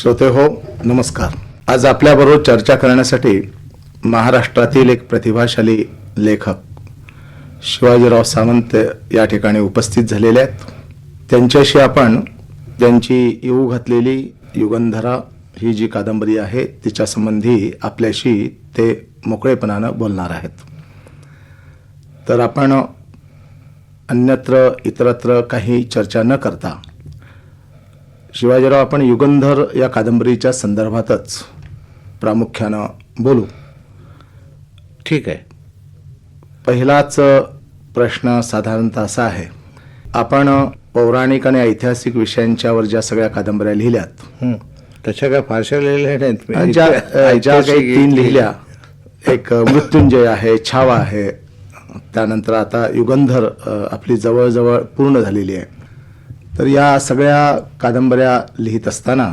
श्रोते हो, नमस्कार. आज आपल्याबरोबर चर्चा करण्यासाठी महाराष्ट्रातील एक प्रतिभाशाली लेखक शिवाजीराव सावंत या ठिकाणी उपस्थित झालेले आहेत. त्यांच्याशी आपण त्यांची येऊ घातलेली युगंधरा ही जी कादंबरी आहे तिच्या संबंधी आपल्याशी ते मोकळेपणानं बोलणार आहेत. तर आपण अन्यत्र इतरत्र काही चर्चा न करता शिवाजीराव आपण युगंधर या कादंबरीच्या संदर्भातच प्रामुख्यानं बोलू. ठीक आहे. पहिलाच प्रश्न साधारणतः असा आहे, आपण पौराणिक आणि ऐतिहासिक विषयांच्यावर ज्या सगळ्या कादंबऱ्या लिहिल्यात तशा काय फारशा लिहिल्या नाहीत मी. ज्या काही 3 लिहिल्या, एक मृत्युंजय आहे, छावा आहे, त्यानंतर आता युगंधर आपली जवळजवळ पूर्ण झालेली आहे. तर या सगळ्या कादंबऱ्या लिहित असताना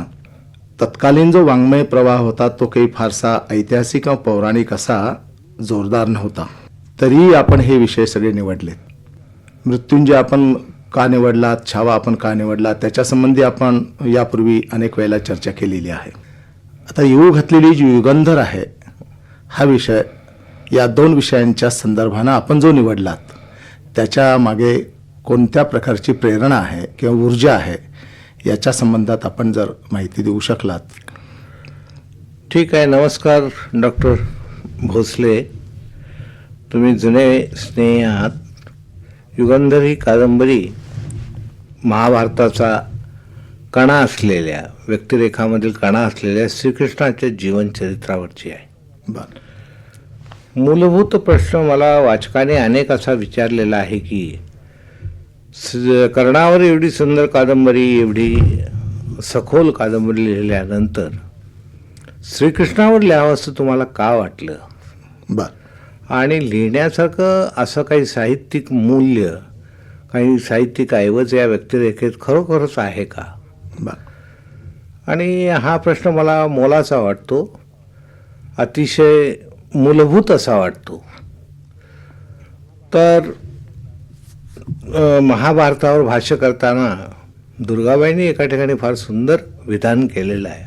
तत्कालीन जो वाङ्मय प्रवाह होता तो काही फारसा ऐतिहासिक किंवा पौराणिक असा जोरदार नव्हता. तरी आपण हे विषय सगळे निवडलेत. मृत्युंजय आपण का निवडला, छावा आपण का निवडला, त्याच्यासंबंधी आपण यापूर्वी अनेक वेळेला चर्चा केलेली आहे. आता येऊ घातलेली जी युगंधर आहे हा विषय, या 2 विषयांच्या संदर्भानं आपण जो निवडलात त्याच्या मागे कोणत्या प्रकारची प्रेरणा आहे किंवा ऊर्जा आहे याच्या संबंधात आपण जर माहिती देऊ शकलात. ठीक आहे. नमस्कार डॉक्टर भोसले, तुम्ही जुने स्नेही आहात. युगंधर ही कादंबरी महाभारताचा कणा असलेल्या, व्यक्तिरेखामधील कणा असलेल्या श्रीकृष्णाच्या जीवनचरित्रावरची आहे. बरं. मूलभूत प्रश्न मला वाचकाने अनेक असा विचारलेला आहे की कर्णावर एवढी सुंदर कादंबरी, एवढी सखोल कादंबरी लिहिल्यानंतर श्रीकृष्णावर लिहावं असं तुम्हाला का वाटलं? बरं. आणि लिहिण्यासारखं असं काही साहित्यिक मूल्य, काही साहित्यिक ऐवज या व्यक्तिरेखेत खरोखरच आहे का? बरं. आणि हा प्रश्न मला मोलाचा वाटतो, अतिशय मूलभूत असा वाटतो. तर महाभारतावर भाष्य करताना दुर्गाबाईंनी एका ठिकाणी फार सुंदर विधान केलेलं आहे.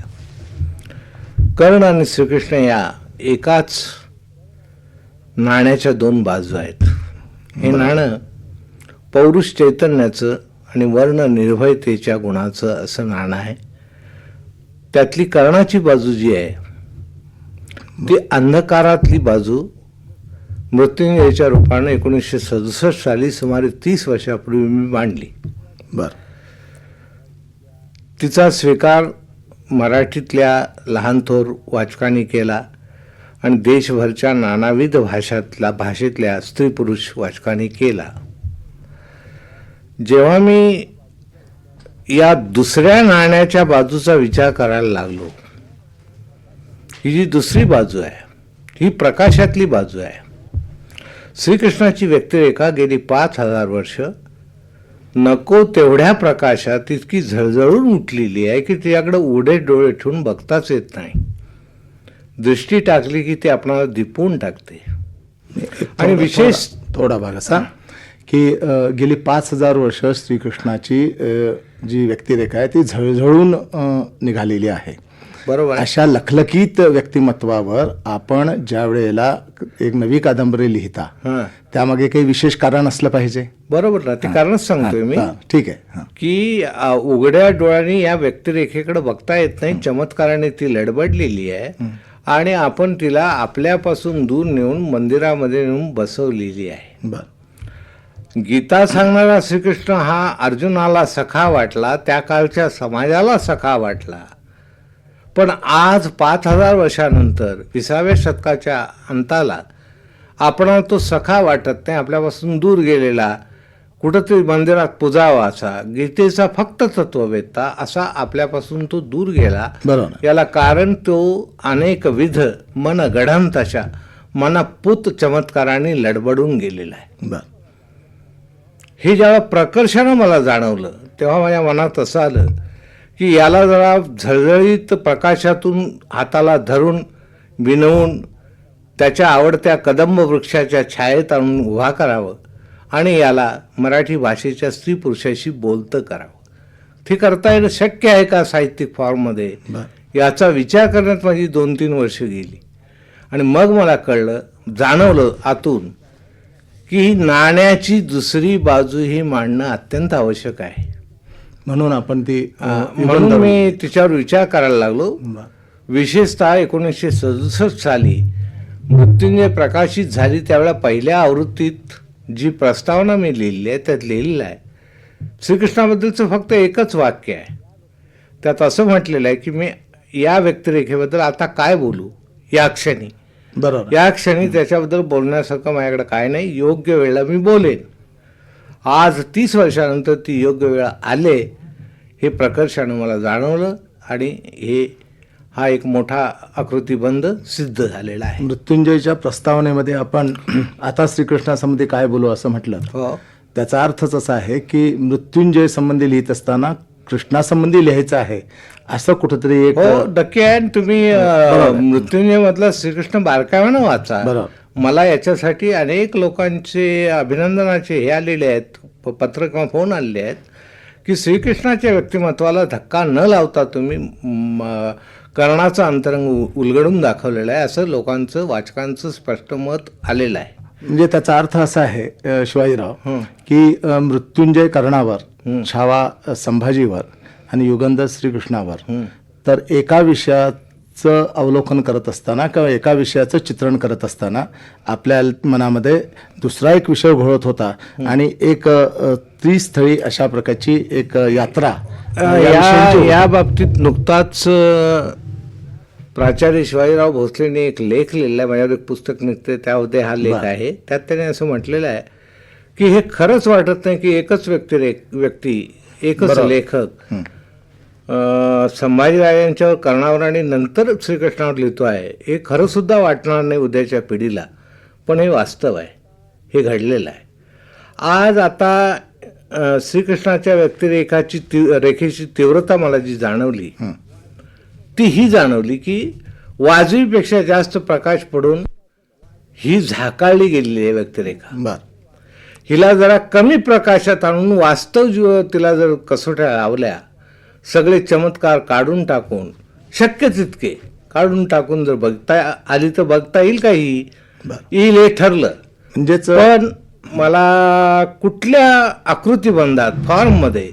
कर्ण आणि श्रीकृष्ण या एकाच नाण्याच्या 2 बाजू आहेत. हे नाणं पौरुष चैतन्याचं आणि वर्ण निर्भयतेच्या गुणाचं असं नाणं आहे. त्यातली कर्णाची बाजू जी आहे ती अंधकारातली बाजू मृत्युंजयाच्या रूपानं 1967 साली सुमारे 30 वर्षापूर्वी मी मांडली. बरं. तिचा स्वीकार मराठीतल्या लहानथोर वाचकांनी केला आणि देशभरच्या नानाविध भाषेतल्या स्त्री पुरुष वाचकांनी केला. जेव्हा मी या दुसऱ्या नाण्याच्या बाजूचा विचार करायला लागलो, ही जी दुसरी बाजू आहे ही प्रकाशातली बाजू आहे. श्रीकृष्णाची व्यक्तिरेखा गेली 5000 वर्ष नको तेवढ्या प्रकाशात इतकी झळझळून उठलेली आहे की तिच्याकडे उघडे डोळे ठेवून बघताच येत नाही. दृष्टी टाकली की ती आपणाला दिपवून टाकते. आणि विशेष थोडा भाग असा की गेली 5000 वर्ष श्रीकृष्णाची जी व्यक्तिरेखा आहे ती झळझळून निघालेली आहे. बरोबर. अशा लखलखीत व्यक्तिमत्वावर आपण ज्या वेळेला एक नवी कादंबरी लिहिता त्यामागे काही विशेष कारण असलं पाहिजे. बरोबर ना, ते कारणच सांगतोय मी. ठीक आहे. की उघड्या डोळ्यांनी या व्यक्तिरेखेकडे बघता येत नाही. चमत्काराने ती लडबडलेली आहे आणि आपण तिला आपल्यापासून दूर नेऊन मंदिरामध्ये नेऊन बसवलेली आहे. बरं. गीता सांगणारा श्रीकृष्ण हा अर्जुनाला सखा वाटला, त्या काळच्या समाजाला सखा वाटला. पण आज 5000 वर्षानंतर 20व्या शतकाच्या अंताला आपणाला तो सखा वाटत नाही, आपल्यापासून दूर गेलेला, कुठंतरी मंदिरात पुजावाचा, गीतेचा फक्त तत्ववेत्ता असा आपल्यापासून तो दूर गेला. बरोबर. याला कारण तो अनेकविध मनगढंताच्या मनपूत चमत्काराने लडबडून गेलेला आहे. बरं. हे जेव्हा प्रकर्षानं मला जाणवलं तेव्हा माझ्या मनात असं आलं की याला जरा झळझळीत प्रकाशातून हाताला धरून विनवून त्याच्या आवडत्या कदंब वृक्षाच्या छायेत आणून उभा करावं आणि याला मराठी भाषेच्या स्त्री पुरुषाशी बोलतं करावं. ते करता येणं शक्य आहे का साहित्यिक फॉर्ममध्ये, याचा विचार करण्यात माझी 2-3 वर्ष गेली. आणि मग मला कळलं, जाणवलं आतून, की नाण्याची दुसरी बाजू ही मांडणं अत्यंत आवश्यक आहे. म्हणून आपण ती म्हणून मी तिच्यावर विचार करायला लागलो. विशेषतः 1967 साली मृत्युंजय प्रकाशित झाली त्यावेळेला पहिल्या आवृत्तीत जी प्रस्तावना मी लिहिली आहे त्यात लिहिलेलं आहे, श्रीकृष्णाबद्दलचं फक्त एकच वाक्य आहे. त्यात असं म्हटलेलं आहे की मी या व्यक्तिरेखेबद्दल आता काय बोलू या क्षणी. बरोबर. या क्षणी त्याच्याबद्दल बोलण्यासारखं माझ्याकडे काय नाही, योग्य वेळेला मी बोलेन. आज 30 वर्षानंतर ती योग्य वेळ आले हे प्रकर्षानं मला जाणवलं आणि हा एक मोठा आकृतीबंध सिद्ध झालेला आहे. मृत्युंजयच्या प्रस्तावनेमध्ये आपण आता श्रीकृष्णासंबंधी काय बोलू असं म्हटलं, हो, त्याचा अर्थच असा आहे की मृत्युंजय संबंधी लिहित असताना कृष्णासंबंधी लिहायचं आहे असं कुठंतरी एक. हो नक्की आहे. आणि तुम्ही मृत्युंजय मधला श्रीकृष्ण बारकाव्यानं वाचा. बरोबर. मला याच्यासाठी अनेक लोकांचे अभिनंदनाचे हे आलेले आहेत, पत्र किंवा फोन आलेले आहेत की श्रीकृष्णाच्या व्यक्तिमत्वाला धक्का न लावता तुम्ही कर्णाचं अंतरंग उलगडून दाखवलेलं आहे, असं लोकांचं, वाचकांचं स्पष्ट मत आलेलं आहे. म्हणजे त्याचा अर्थ असा आहे शिवाजीराव की मृत्युंजय कर्णावर, छावा संभाजीवर आणि युगंधर श्रीकृष्णावर, तर एका विषयाचं अवलोकन करत असताना किंवा एका विषयाचं चित्रण करत असताना आपल्या मनामध्ये दुसरा एक विषय घोळत होता आणि एक त्रिस्थळी अशा प्रकारची एक यात्रा या बाबतीत नुकताच प्राचार्य शिवाजीराव भोसलेने एक लेख लिहिला आहे. माझ्यावर एक पुस्तक निघते त्यामध्ये हा लेख आहे. त्यात त्याने असं म्हटलेलं आहे की हे खरंच वाटत नाही की एकच व्यक्ती एकच लेखक संभाजीराजांच्यावर, कर्णावर आणि नंतर श्रीकृष्णावर लिहितो आहे. हे खरं सुद्धा वाटणार नाही उद्याच्या पिढीला, पण हे वास्तव आहे, हे घडलेलं आहे. आज आता श्रीकृष्णाच्या रेखेची तीव्रता मला जी जाणवली ती ही जाणवली की वाजवीपेक्षा जास्त प्रकाश पडून ही झाकाळली गेलेली आहे व्यक्तिरेखा. हिला जरा कमी प्रकाशात आणून वास्तव तिला जर कसोट्या लावल्या, सगळे चमत्कार काढून टाकून, शक्य तितके काढून टाकून जर बघता आली तर बघता येईल का येईल हे ठरलं. म्हणजेच पण मला कुठल्या आकृतीबंधात फॉर्ममध्ये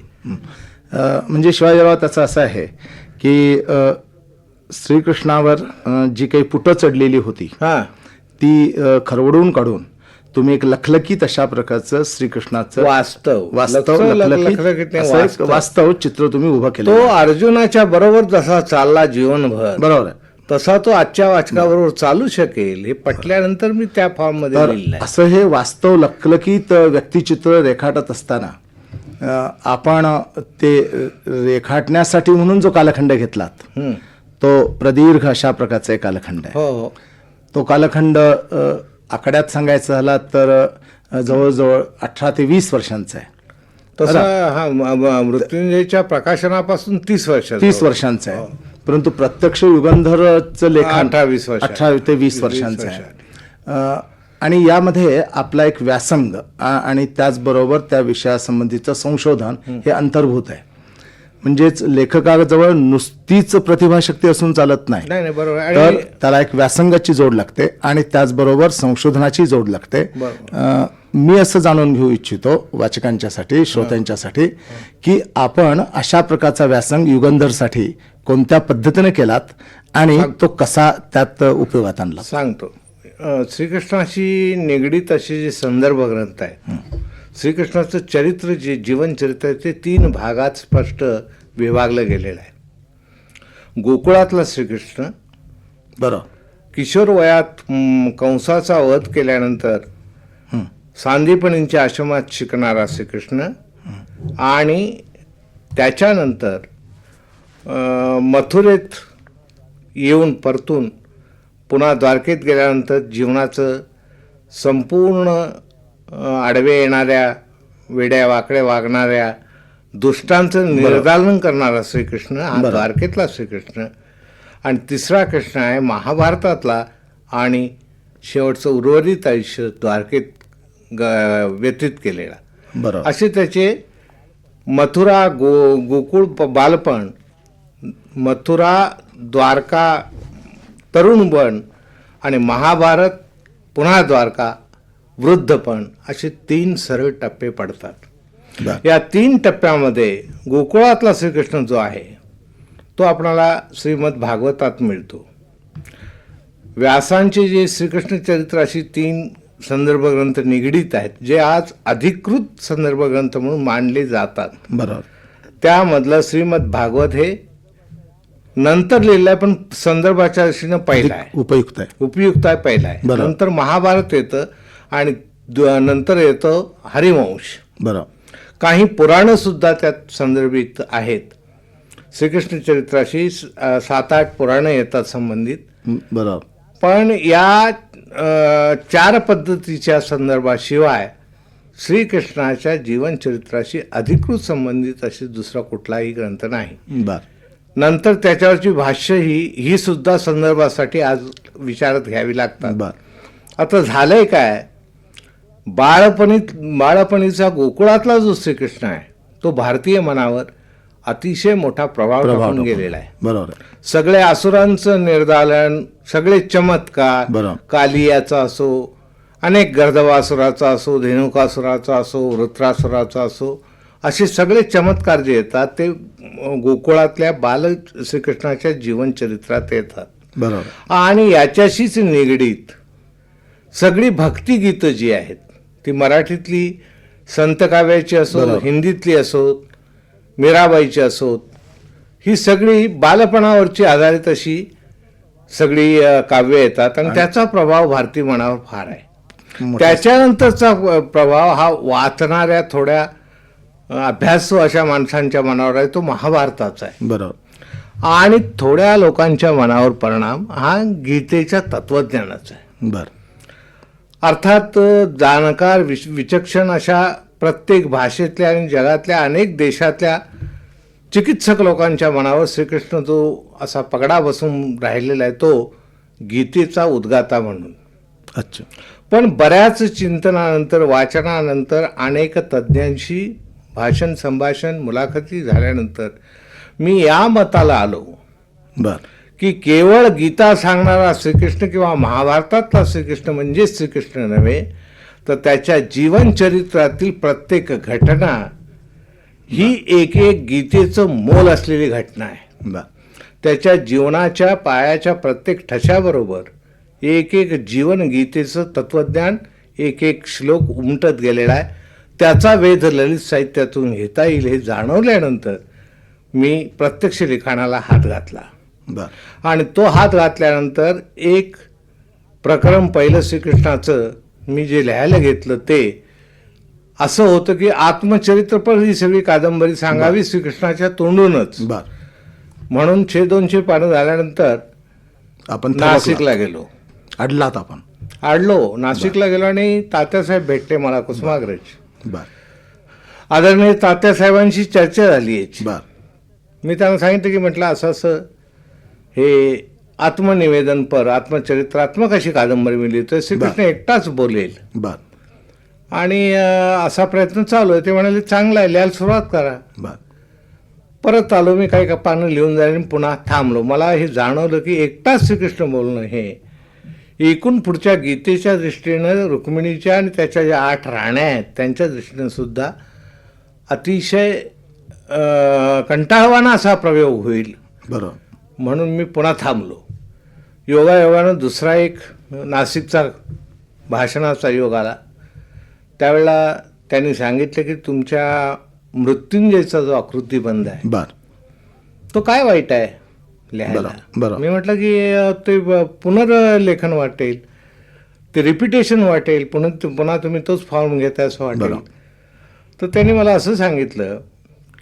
म्हणजे शिवाजीराव त्याचं असं आहे की श्रीकृष्णावर जी काही पुटं चढलेली होती ती खरवडून काढून तुम्ही एक लखलखीत अशा प्रकारचं श्रीकृष्णाचं वास्तव चित्र तुम्ही उभं केलं. तो अर्जुनाच्या बरोबर जसा चालला जीवनभर, बरोबर आहे, तसा तो आजच्या वाचकाबरोबर चालू शकेल हे पटल्यानंतर मी त्या फॉर्म मध्ये लिहिलंय. असं हे वास्तव लखलखीत व्यक्तिचित्र रेखाटत असताना आपण ते रेखाटण्यासाठी म्हणून जो कालखंड घेतलात तो प्रदीर्घ अशा प्रकारचा एक कालखंड आहे. हो, तो कालखंड आकड्यात सांगायचं झाला तर जवळजवळ 18 ते 20 वर्षांचा आहे. तसा हा मृत्युंजयच्या प्रकाशनापासून 30 वर्षांचा आहे. परंतु प्रत्यक्ष युगंधरचं लेखन 18 ते 20 वर्षांचं आहे. आणि यामध्ये आपला एक व्यासंग आणि त्याचबरोबर त्या विषयासंबंधीचं संशोधन हे अंतर्भूत आहे. म्हणजेच लेखकाजवळ नुसतीच प्रतिभाशक्ती असून चालत नाही, तर त्याला एक व्यासंगाची जोड लागते आणि त्याचबरोबर संशोधनाची जोड लागते. मी असं जाणून घेऊ इच्छितो वाचकांच्यासाठी, श्रोत्यांच्यासाठी, की आपण अशा प्रकारचा व्यासंग युगंधरसाठी कोणत्या पद्धतीने केलात आणि तो कसा त्यात उपयोगात आणला. सांगतो. श्रीकृष्णाशी निगडीत असे जे संदर्भ ग्रंथ आहेत, श्रीकृष्णाचं चरित्र, जे जीवनचरित्र आहे ते 3 भागात स्पष्ट विभागलं गेलेलं आहे. गोकुळातला श्रीकृष्ण, बरोबर, किशोर वयात कंसाचा वध केल्यानंतर सांदीपनींच्या आश्रमात शिकणारा श्रीकृष्ण आणि त्याच्यानंतर मथुरेत येऊन परतून पुन्हा द्वारकेत गेल्यानंतर जीवनाचं संपूर्ण आडवे येणाऱ्या, वेड्या वाकड्या वागणाऱ्या दुष्टांचं निर्दालन करणारा श्रीकृष्ण हा द्वारकेतला श्रीकृष्ण. आणि तिसरा कृष्ण आहे महाभारतातला आणि शेवटचं उर्वरित आयुष्य द्वारकेत व्यतीत केलेला. बरोबर. असे त्याचे मथुरा गोकुळ बालपण, मथुरा द्वारका तरुणपण आणि महाभारत पुन्हा द्वारका वृद्धपण असे 3 सरळ टप्पे पडतात. बर या 3 टप्प्यामध्ये गोकुळातला श्रीकृष्ण जो आहे तो आपणाला श्रीमद भागवतात मिळतो. व्यासांचे जे श्रीकृष्ण चरित्र अशी 3 संदर्भ ग्रंथ निगडीत आहेत, जे आज अधिकृत संदर्भ ग्रंथ म्हणून मानले जातात. बरोबर. त्यामधलं श्रीमद भागवत हे नंतर लिहिलं आहे, पण संदर्भाच्या दृष्टीनं पहिला आहे, उपयुक्त आहे. उपयुक्त आहे, पहिला आहे. बरोबर. नंतर महाभारत येतं आणि नंतर येतं हरिवंश. बरोबर. काही पुराणं सुद्धा त्यात संदर्भित आहेत. श्रीकृष्ण चरित्राशी 7-8 पुराणं येतात संबंधित. बरोबर. पण या 4 पद्धतीच्या संदर्भाशिवाय श्रीकृष्णाच्या जीवनचरित्राशी अधिकृत संबंधित अशी दुसरा कुठलाही ग्रंथ नाही. बर नंतर त्याच्यावरची भाष्य ही सुद्धा संदर्भासाठी आज विचारात घ्यावी लागतात. बर आता झालंय काय, बाळपणीचा गोकुळातला जो श्रीकृष्ण आहे तो भारतीय मनावर अतिशय मोठा प्रभाव टाकून गेलेला आहे. बरोबर. सगळे असुरांचं निर्दालन, सगळे चमत्कार, बरोबर. कालियाचा असो, अनेक गर्दवासुराचा असो, धेनुकासुराचा असो, वृत्रासुराचा असो, असे सगळे चमत्कार जे येतात ते गोकुळातल्या बाल श्रीकृष्णाच्या जीवनचरित्रात येतात. बरोबर. आणि याच्याशीच निगडीत सगळी भक्तिगीतं जी आहेत ती मराठीतली संत काव्याची असो, बरोबर. हिंदीतली असोत, मीराबाईची असोत, ही सगळी बालपणावरची आधारित अशी सगळी काव्य येतात आणि त्याचा प्रभाव भारतीय मनावर फार आहे. त्याच्यानंतरचा प्रभाव हा वाचणाऱ्या थोड्या अभ्यासू अशा माणसांच्या मनावर आहे, तो महाभारताचा आहे. बरोबर. आणि थोड्या लोकांच्या मनावर परिणाम हा गीतेच्या तत्वज्ञानाचा आहे. बर अर्थात जाणकार विचक्षण अशा प्रत्येक भाषेतल्या आणि जगातल्या अनेक देशातल्या चिकित्सक लोकांच्या मनावर श्रीकृष्ण जो असा पगडा बसून राहिलेला आहे तो गीतेचा उद्गाता म्हणून. अच्छा. पण बऱ्याच चिंतनानंतर, वाचनानंतर, अनेक तज्ज्ञांशी भाषण, संभाषण, मुलाखती झाल्यानंतर मी या मताला आलो बर की केवळ गीता सांगणारा श्रीकृष्ण किंवा महाभारतातला श्रीकृष्ण म्हणजे श्रीकृष्ण नव्हे, तर त्याच्या जीवनचरित्रातील प्रत्येक घटना ही एक एक गीतेचं मोल असलेली घटना आहे. बर त्याच्या जीवनाच्या पायाच्या प्रत्येक ठशाबरोबर एक एक जीवन गीतेचं तत्वज्ञान, एक एक श्लोक उमटत गेलेला आहे. त्याचा वेध ललित साहित्यातून घेता येईल हे जाणवल्यानंतर मी प्रत्यक्ष लिखाणाला हात घातला. बर आणि तो हात घातल्यानंतर एक प्रकरण पहिलं श्रीकृष्णाचं मी जे लिहायला घेतलं ते असं होतं की आत्मचरित्रपर ही सगळी कादंबरी सांगावी श्रीकृष्णाच्या तोंडूनच. बर म्हणून 200 पानं झाल्यानंतर आपण नाशिकला गेलो. अडलात आपण. आडलो, नाशिकला गेलो आणि तात्यासाहेब भेटले मला, कुसुमाग्रज. बर आदरणीय तात्यासाहेबांशी चर्चा झाली याची. बर मी त्यांना सांगितलं की म्हटलं असं असं हे आत्मनिवेदनपर आत्मचरित्रात्मक अशी कादंबरी मी लिहितोय, श्रीकृष्ण एकटाच बोलेल बर आणि असा प्रयत्न चालू आहे. ते म्हणाले चांगला आहे, लिहायला सुरुवात करा. बर परत आलो मी, काही पानं लिहून जाईल आणि पुन्हा थांबलो. मला हे जाणवलं की एकटाच श्रीकृष्ण बोलणं हे एकूण पुढच्या गीतेच्या दृष्टीनं, रुक्मिणीच्या आणि त्याच्या ज्या 8 राण्या आहेत त्यांच्या दृष्टीनं सुद्धा अतिशय कंटाळवाणा असा प्रयोग होईल. बरोबर. म्हणून मी पुन्हा थांबलो. योगायोगानं दुसरा एक नाशिकचा भाषणाचा योग आला. त्यावेळेला त्यांनी सांगितलं की तुमच्या मृत्युंजयचा जो आकृतीबंध आहे बर तो काय वाईट आहे लिहायला. बरोबर. मी म्हटलं की ते पुनर्लेखन वाटेल, ते रिपिटेशन वाटेल, पुन्हा तुम्ही तोच फॉर्म घेताय असं वाटेल. बरोबर. तर त्यांनी मला असं सांगितलं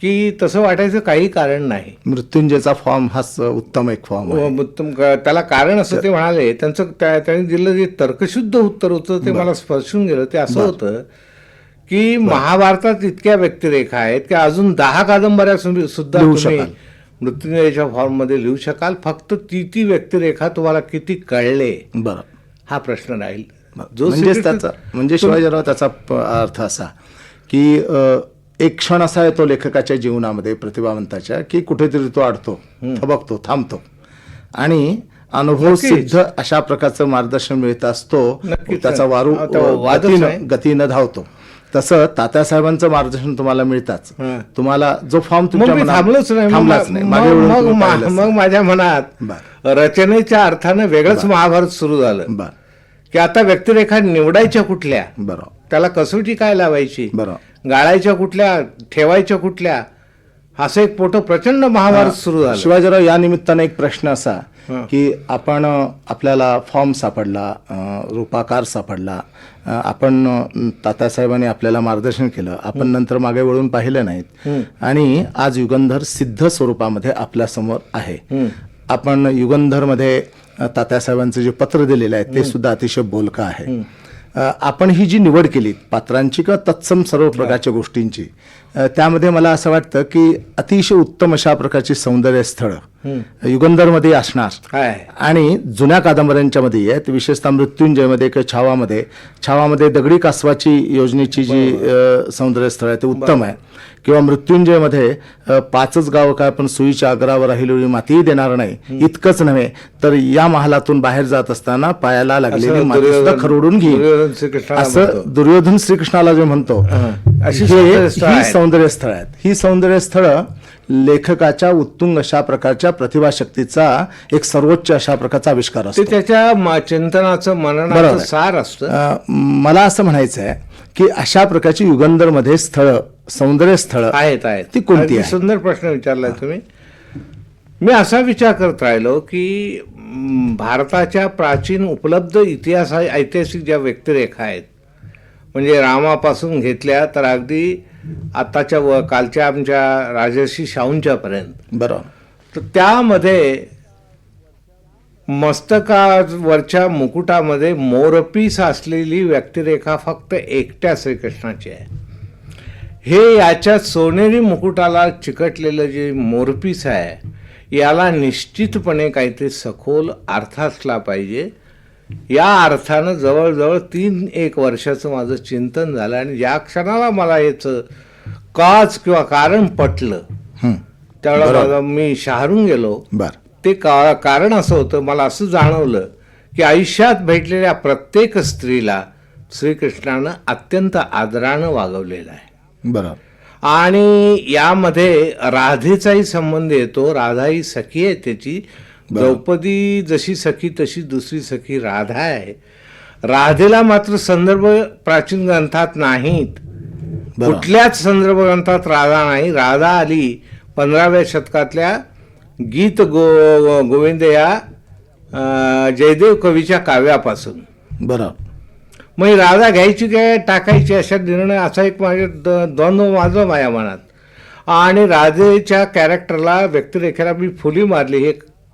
की तसं वाटायचं काही कारण नाही. मृत्युंजयचा फॉर्म हा उत्तम एक फॉर्म आहे. उत्तम त्याला कारण असं ते म्हणाले. त्यांनी दिलं जे तर्कशुद्ध उत्तर होतं ते मला स्पर्शून गेलं. ते असं होतं की महाभारतात इतक्या व्यक्तिरेखा आहेत की अजून 10 कादंबऱ्या सुद्धा लिहू तुम्ही शकाल. मृत्युंजयच्या फॉर्ममध्ये लिहू शकाल. फक्त ती व्यक्तिरेखा तुम्हाला किती कळले बरं हा प्रश्न राहील. म्हणजे त्याचा म्हणजे शिवाजीराव त्याचा अर्थ असा की एक क्षण असा येतो लेखकाच्या जीवनामध्ये, प्रतिभावंताच्या, की कुठेतरी तो अडतो, थबकतो, थांबतो आणि अनुभव सिद्ध अशा प्रकारचं मार्गदर्शन मिळत असतो. नक्कीच. त्याचा वारू आता वादच नाही. गतीनं धावतो. तसं तात्यासाहेबांचं मार्गदर्शन तुम्हाला मिळताच. तुम्हाला जो फॉर्म तुमच्या मग मी थांबलोच नाही. थांबलाच नाही. मागे वळून तुम्ही पाहिलंच मग माझ्या मनात बरं. रचनेच्या अर्थानं वेगळंच महाभारत सुरू झालं बरं की आता व्यक्तिरेखा निवडायच्या कुठल्या, बरं त्याला कसोटी काय लावायची, बरं गाळायच्या कुठल्या, ठेवायच्या कुठल्या, असं एक मोठं प्रचंड महाभारत सुरू झालं. शिवाजीराव, या निमित्तानं एक प्रश्न असा की आपण आपल्याला फॉर्म सापडला, रूपाकार सापडला, आपण तात्यासाहेबांनी आपल्याला मार्गदर्शन केलं, आपण नंतर मागे वळून पाहिलं नाहीत आणि आज युगंधर सिद्ध स्वरूपामध्ये आपल्या समोर आहे. आपण युगंधरमध्ये तात्यासाहेबांचं जे पत्र दिलेलं आहे ते सुद्धा अतिशय बोलकं आहे. आपण ही जी निवड केली पात्रांची किंवा तत्सम सर्व प्रकारच्या गोष्टींची, त्यामध्ये मला असं वाटतं की अतिशय उत्तम अशा प्रकारची सौंदर्य स्थळं युगंधरमध्ये असणार आणि जुन्या कादंबऱ्यांच्या मध्ये आहेत. विशेषतः मृत्युंजयमध्ये किंवा छावामध्ये दगडी कासवाची योजनेची जी सौंदर्य स्थळ आहे ते उत्तम आहे. किंवा मृत्युंजयमध्ये 5च गावं काय पण सुईच्या अग्रावर राहिलेली मातीही देणार नाही, इतकंच नव्हे तर या महालातून बाहेर जात असताना पायाला लागलेली माती सुद्धा खरवडून घेईल, असं दुर्योधन श्रीकृष्णाला जे म्हणतो. ही सौंदर्य स्थळ आहेत. ही सौंदर्य स्थळं लेखकाच्या उत्तुंग अशा प्रकारच्या प्रतिभाशक्तीचा एक सर्वोच्च अशा प्रकारचा आविष्कार असतो. त्याच्या चिंतनाचं मननाचं सार असतं. मला असं म्हणायचं आहे की अशा प्रकारची युगंधरमध्ये स्थळं, सौंदर्य स्थळं आहेत. ती कोणती आहेत? सुंदर प्रश्न विचारलाय तुम्ही. मी असा विचार करत राहिलो की भारताच्या प्राचीन उपलब्ध ऐतिहासिक ज्या व्यक्तिरेखा आहेत, म्हणजे रामापासून घेतल्या तर अगदी आताच्या व कालच्या आमच्या राजर्षी शाहूंच्या पर्यंत, बरोबर, तर त्यामध्ये मस्तकावरच्या मुकुटामध्ये मोरपीस असलेली व्यक्तिरेखा फक्त एकट्या श्रीकृष्णाची आहे. हे याच्या सोनेरी मुकुटाला चिकटलेलं जे मोरपीस आहे याला निश्चितपणे काहीतरी सखोल अर्थ असला पाहिजे. या अर्थानं जवळजवळ 3-1 वर्षाचं माझं चिंतन झालं आणि ज्या क्षणाला मला याचं काच किंवा कारण पटलं त्यावेळेला मी शहारून गेलो. ते कारण असं होतं, मला असं जाणवलं की आयुष्यात भेटलेल्या प्रत्येक स्त्रीला श्रीकृष्णानं अत्यंत आदरानं वागवलेलं आहे. बरोबर. आणि यामध्ये राधेचाही संबंध येतो. राधा ही सखी आहे त्याची. द्रौपदी जशी सखी तशी दुसरी सखी राधा आहे. राधेला मात्र संदर्भ प्राचीन ग्रंथात नाहीत, कुठल्याच संदर्भ ग्रंथात राधा नाही. राधा आली 15व्या शतकातल्या गीत गोविंद या जयदेव कवीच्या काव्यापासून. बरोबर. मग राधा घ्यायची काय टाकायची अशा निर्णय असा एक द्वंद्व माझं माझ्या मनात. आणि राधेच्या कॅरेक्टरला, व्यक्तिरेखेला मी फुली मारली, हे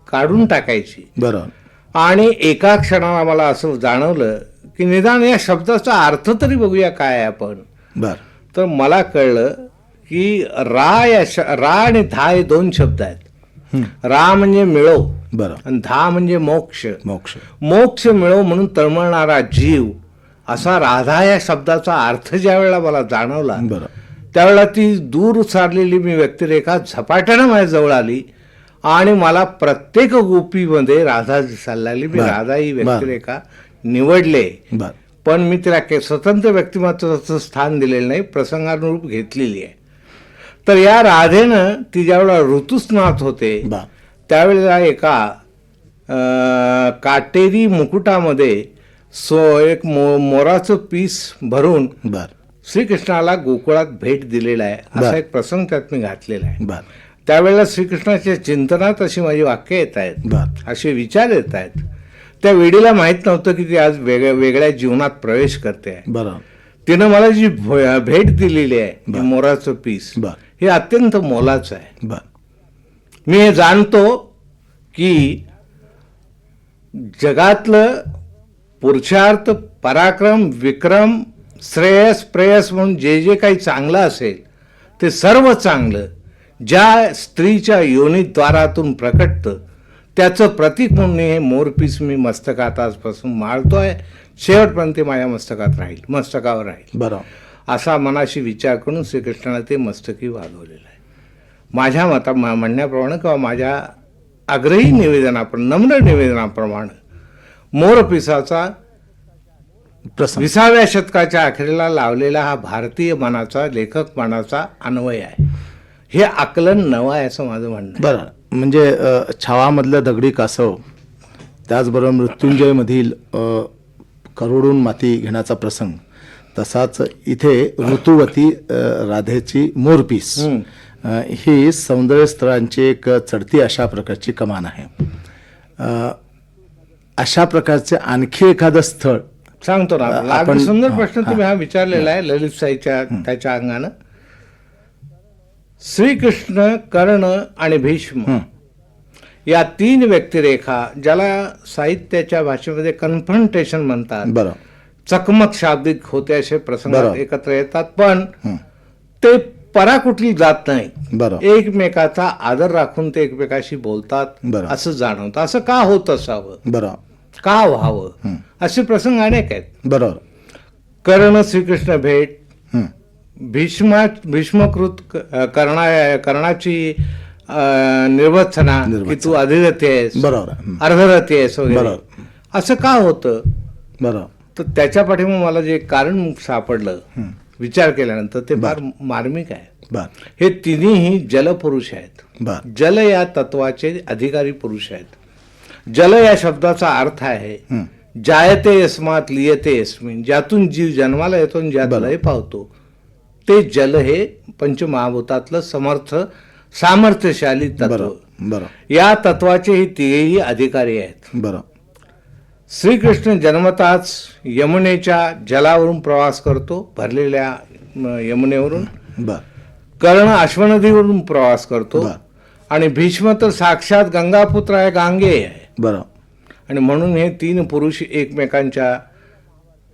काढून टाकायची. बरोबर. आणि एका क्षणाला मला असं जाणवलं की निदान या शब्दाचा अर्थ तरी बघूया काय आहे आपण. तर मला कळलं की रा आणि धा हे 2 शब्द आहेत. रा म्हणजे मिळो आणि धा म्हणजे मोक्ष. मोक्ष मिळो म्हणून तळमळणारा जीव, असा राधा या शब्दाचा अर्थ ज्या वेळेला मला जाणवला त्यावेळेला ती दूर सारलेली मी व्यक्तिरेखा झपाट्यानं माझ्या जवळ आली आणि मला प्रत्येक गोपीमध्ये राधा दिसायला लागली. मी राधा ही व्यक्तिरेखा निवडले, पण मी तिला स्वतंत्र व्यक्तिमत्वाचं स्थान दिलेलं नाही, प्रसंगानुरूप घेतलेली आहे. तर या राधेनं ती ज्यावेळेला ऋतुस्नात होते त्यावेळेला एका काटेरी मुकुटामध्ये एक मोराचं पीस भरून श्रीकृष्णाला गोकुळात भेट दिलेला आहे, असा एक प्रसंग त्यात मी घातलेला आहे. त्यावेळेला श्रीकृष्णाच्या चिंतनात अशी माझी वाक्य येत आहेत, असे विचार येत आहेत. त्या वेळीला माहित नव्हतं की ती आज वेगळ्या जीवनात प्रवेश करते आहे. तिनं मला जी भेट दिलेली आहे मोराचं पीस, हे अत्यंत मोलाचं आहे. मी हे जाणतो की जगातलं पुरुषार्थ, पराक्रम, विक्रम, श्रेयस, प्रेयस म्हणून जे जे काही चांगलं असेल ते सर्व चांगलं ज्या स्त्रीच्या योनीद्वारातून प्रकटतं त्याचं प्रतीक म्हणून हे मोरपीस मी मस्तकात आजपासून माळतोय. शेवटपर्यंत माझ्या मस्तकावर राहील. असा मनाशी विचार करून श्रीकृष्णाला ते मस्तकी वागवलेलं आहे. माझ्या म्हणण्याप्रमाणे किंवा माझ्या आग्रही निवेदनाप्रमाणे, नम्र निवेदनाप्रमाणे मोरपिसाचा प्रसंग 20व्या शतकाच्या अखेरीला लावलेला हा भारतीय मनाचा, लेखक मनाचा अन्वय आहे. हे आकलन नवं आहे असं माझं म्हणणं आहे. बरं, म्हणजे छावामधलं दगडी कासव, त्याचबरोबर मृत्युंजयमधील करोडून माती घेण्याचा प्रसंग, तसाच इथे ऋतुवती राधेची मोरपीस ही सौंदर्य स्थळांची एक चढती अशा प्रकारची कमान आहे. अशा प्रकारचे आणखी एखादं स्थळ सांगतो ना आपल्याला. आपण- अगदी सुंदर प्रश्न तुम्ही हा विचारलेला आहे ललितसाईच्या त्याच्या अंगानं. श्रीकृष्ण, कर्ण आणि भीष्म या 3 व्यक्तिरेखा, ज्याला साहित्याच्या भाषेमध्ये कन्फ्रंटेशन म्हणतात, बरं चकमक शाब्दिक होते असे प्रसंग बरोबर. एकत्र येतात, पण ते पराकुटली जात नाही. बरं एकमेकाचा आदर राखून ते एकमेकाशी बोलतात बरं. असं जाणवतं. असं का होत असावं, बरं का व्हावं, असे प्रसंग अनेक आहेत. बरोबर कर्ण श्रीकृष्ण भेट, हं. भीष्मकृत कर्णाची निर्वचना की तू अधिरथी आहेस, बरोबर अर्धरथी आहेस वगैरे, बरोबर. असं का होतं. बरोबर तर त्याच्या पाठीमागे मला जे कारण सापडलं विचार केल्यानंतर ते फार मार्मिक आहे. बर हे तिन्ही जलपुरुष आहेत. बर जल या तत्वाचे अधिकारी पुरुष आहेत. जल या शब्दाचा अर्थ आहे जायते यस्मात लियते यस्मिन, ज्यातून जीव जन्माला येतो आणि ज्यात लय पावतो ते जल हे पंचमहाभूतातलं समर्थ सामर्थ्यशाली तत्व. बरं या तत्वाचे हे तिघेही अधिकारी आहेत. बरं श्रीकृष्ण जन्मताच यमुनेच्या जलावरून प्रवास करतो, भरलेल्या यमुनेवरून. बर कर्ण अश्वनदीवरून प्रवास करतो बर. आणि भीष्म तर साक्षात गंगापुत्र आहे, गांगेय आहे. बरं आणि म्हणून हे 3 पुरुष एकमेकांच्या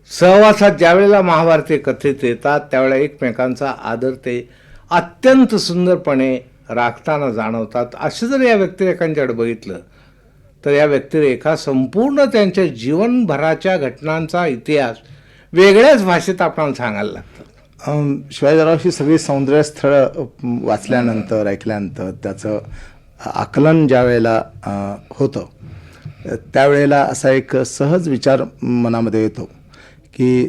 सहवासात ज्यावेळेला महाभारतीय कथेत येतात त्यावेळेला एकमेकांचा आदर ते अत्यंत सुंदरपणे राखताना जाणवतात. असं जर या व्यक्तिरेखांच्याकडे बघितलं तर या व्यक्तिरेखा संपूर्ण त्यांच्या जीवनभराच्या घटनांचा इतिहास वेगळ्याच भाषेत आपल्याला सांगायला लागतात. शिवाजीराव, ही सगळी सौंदर्य स्थळं वाचल्यानंतर, ऐकल्यानंतर त्याचं आकलन ज्या वेळेला होतं त्यावेळेला असा एक सहज विचार मनामध्ये येतो की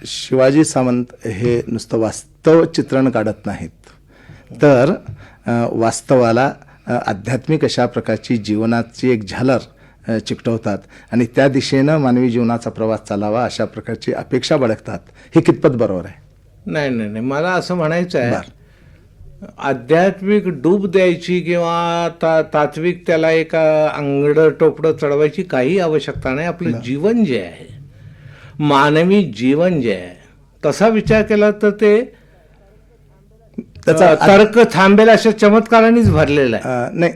शिवाजी सावंत हे नुसतं वास्तव चित्रण काढत नाहीत, तर वास्तवाला आध्यात्मिक अशा प्रकारची जीवनाची एक झालर चिकटवतात आणि त्या दिशेनं मानवी जीवनाचा प्रवास चालावा अशा प्रकारची अपेक्षा बाळगतात. हे कितपत बरोबर आहे? नाही नाही नाही, मला असं म्हणायचं आहे, आध्यात्मिक डूब द्यायची किंवा तात्विक त्याला एका अंगडं टोपडं चढवायची काही आवश्यकता नाही. आपलं जीवन जे आहे, मानवी जीवन जे आहे, तसा विचार केला तर ते त्याचा तर्क थांबेल अशा चमत्कारांनीच भरलेला आहे. नाही,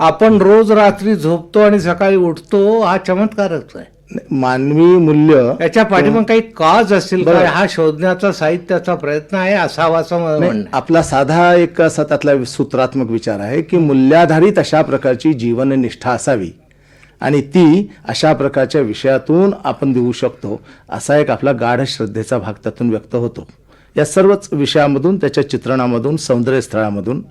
आपण रोज रात्री झोपतो आणि सकाळी उठतो, हा चमत्कारच आहे. मानवी मूल्य याच्या पाठीमाग काही काज असेल का, हा शोधण्याचा साहित्याचा प्रयत्न आहे, असावा असं मला म्हणणं आहे. आपला साधा एक असा त्यातला सूत्रात्मक विचार आहे की मूल्याधारित अशा प्रकारची जीवननिष्ठा असावी आणि ती अशा प्रकारच्या विषयातून आपण देऊ शकतो असा एक आपला गाढ श्रद्धेचा भाग त्यातून व्यक्त होतो. या सर्वच विषयामधून, त्याच्या चित्रणामधून, सौंदर्य स्थळामधून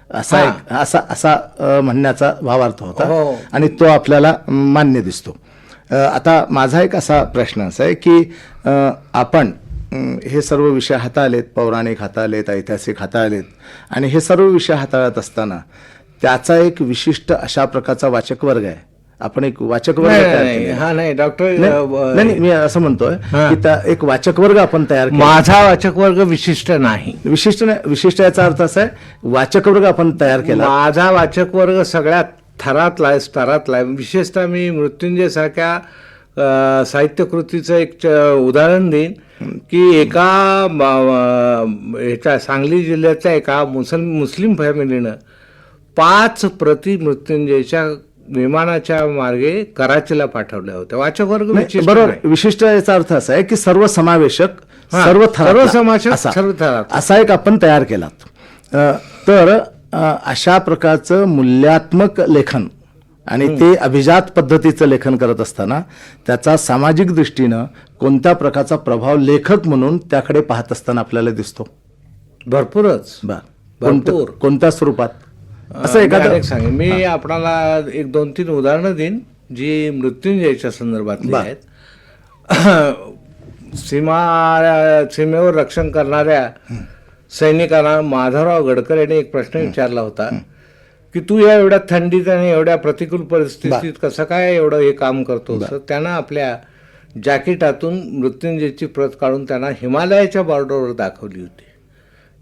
असा एक असा म्हणण्याचा भावार्थ होता आणि तो आपल्याला मान्य दिसतो. आता माझा एक असा प्रश्न असा आहे की आपण हे सर्व विषय हाताळलेत, पौराणिक हाताळलेत, ऐतिहासिक हाताळलेत आणि हे सर्व विषय हाताळत असताना त्याचा एक विशिष्ट अशा प्रकारचा वाचक वर्ग आहे. आपण एक वाचक वर्ग नाही डॉक्टर, नाही, मी असं म्हणतोय की त्या एक वाचक वर्ग आपण तयार केला. माझा वाचक वर्ग विशिष्ट नाही. विशिष्ट याचा अर्थ असा आहे वाचक वर्ग आपण तयार केला. माझा वाचक वर्ग सगळ्यात थरातला आहे, स्तरातला आहे. विशेषतः मी मृत्युंजय सारख्या साहित्यकृतीचं एक उदाहरण देईन की एका ह्याच्या सांगली जिल्ह्यातल्या एका मुस्लिम फॅमिलीनं 5 प्रती मृत्युंजयच्या विमानाच्या मार्गे कराचीला पाठवल्या होत्या. वाचक वर्ग बरोबर. विशिष्ट याचा अर्थ असा आहे की सर्वसमावेशक, सर्व थरात असा एक आपण तयार केला. तर अशा प्रकारचं मूल्यात्मक लेखन आणि ते अभिजात पद्धतीचं लेखन करत असताना त्याचा सामाजिक दृष्टीनं कोणत्या प्रकारचा प्रभाव लेखक म्हणून त्याकडे पाहत असताना आपल्याला दिसतो? भरपूरच. भरपूर. कोणत्या स्वरूपात? असं मी एखादं अनेक सांगेन. मी आपणाला 1-2-3 उदाहरणं देईन जी मृत्युंजयच्या संदर्भातली आहेत. सीमेवर रक्षण करणाऱ्या सैनिकांना माधवराव गडकर यांनी एक प्रश्न विचारला होता की तू या एवढ्या थंडीत आणि एवढ्या प्रतिकूल परिस्थितीत कसं काय एवढं हे काम करतो? तर त्यानं आपल्या जॅकेटातून मृत्युंजयची प्रत काढून त्यांना हिमालयाच्या बॉर्डरवर दाखवली होती.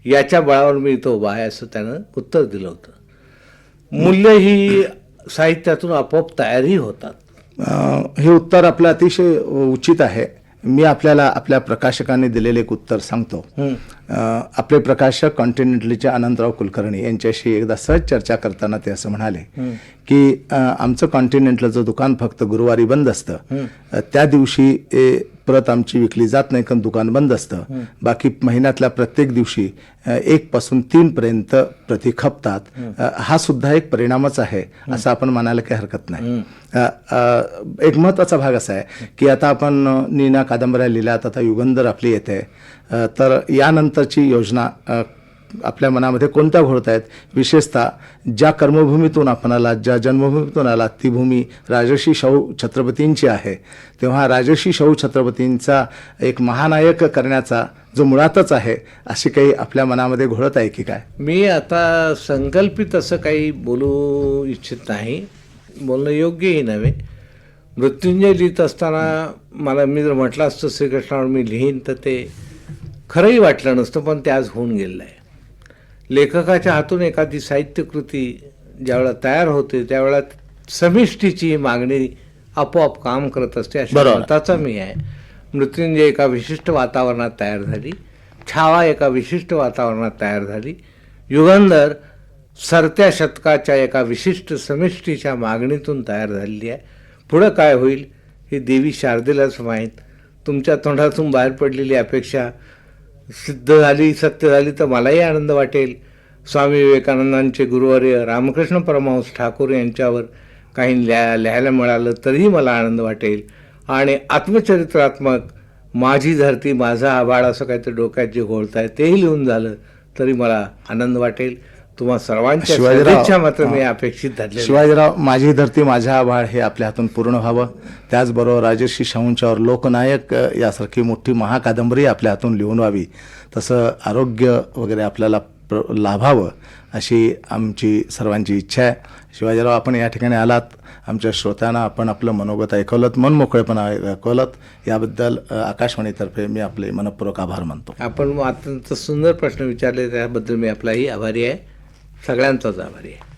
याच्या बळावर मी इथं उभा आहे असं त्यानं उत्तर दिलं होतं. मूल्य ही साहित्यातून आपोआप तयारही होतात. हे उत्तर आपलं अतिशय उचित आहे. मी आपल्याला आपल्या प्रकाशकांनी दिलेले एक उत्तर सांगतो. आपले प्रकाशक कॉन्टिनेंटलचे अनंतराव कुलकर्णी यांच्याशी एकदा सहज चर्चा करताना ते असं म्हणाले की आमचं कॉन्टिनेंटलचं दुकान फक्त गुरुवारी बंद असतं, त्या दिवशी प्रत आमची विकली जात नाही कारण दुकान बंद असतं. बाकी महिन्यातल्या प्रत्येक दिवशी 1 पासून 3 पर्यंत प्रति खपतात. हा सुद्धा एक परिणामच आहे असं आपण म्हणायला काही हरकत नाही. एक महत्त्वाचा भाग असा आहे की आता आपण नीना कादंबऱ्या लिहिल्यात, आता युगंधर आपली येते, तर यानंतरची योजना आपल्या मनामध्ये कोणत्या घोळत आहेत? विशेषतः ज्या कर्मभूमीतून आपण आलात, ज्या जन्मभूमीतून आलात, ती भूमी राजर्षी शाहू छत्रपतींची आहे. तेव्हा राजर्षी शाहू छत्रपतींचा एक महानायक करण्याचा जो मुळातच आहे, अशी काही आपल्या मनामध्ये घोळत आहे की काय? मी आता संकल्पित असं काही बोलू इच्छित नाही, बोलणं योग्यही नव्हे. मृत्युंजय लिहित असताना मी जर म्हटलं असतं श्रीकृष्णावर मी लिहीन तर ते खरंही वाटलं नसतं, पण ते आज होऊन गेलं आहे. लेखकाच्या हातून एखादी साहित्यकृती ज्यावेळेला तयार होते त्यावेळेला समिष्टीची मागणी आपोआप काम करत असते अशा मताचा मी आहे. मृत्युंजय एका विशिष्ट वातावरणात तयार झाली, छावा एका विशिष्ट वातावरणात तयार झाली, युगंधर सरत्या शतकाच्या एका विशिष्ट समिष्टीच्या मागणीतून तयार झालेली आहे. पुढं काय होईल हे देवी शारदेलाच माहीत. तुमच्या तोंडातून बाहेर पडलेली अपेक्षा सिद्ध झाली, सत्य झाली तर मलाही आनंद वाटेल. स्वामी विवेकानंदांचे गुरुवर्य रामकृष्ण परमहंस ठाकूर यांच्यावर काही लिहायला मिळालं तरीही मला आनंद वाटेल. आणि आत्मचरित्रात्मक माझी धरती माझा आभाळ असं काहीतरी डोक्यात जे घोळत आहे तेही लिहून झालं तरी मला आनंद वाटेल. तुम्हा सर्वांच्या शुभेच्छा मात्र मी अपेक्षित धरले. शिवाजीराव, माझी धरती माझा आभाळ हे आपल्या हातून पूर्ण व्हावं. त्याचबरोबर राजर्षी शाहूंच्यावर लोकनायक यासारखी मोठी महाकादंबरी आपल्या हातून लिहून व्हावी, तसं आरोग्य वगैरे आपल्याला लाभावं अशी आमची सर्वांची इच्छा आहे. शिवाजीराव, आपण या ठिकाणी आलात, आमच्या श्रोत्यांना आपण आपलं मनोगत ऐकवलं, मनमोकळेपणा ऐकवलं, याबद्दल आकाशवाणीतर्फे मी आपले मनपूर्वक आभार मानतो. आपण अत्यंत सुंदर प्रश्न विचारले त्याबद्दल मी आपलाही आभारी आहे, सगळ्यांचाच आभारी आहे.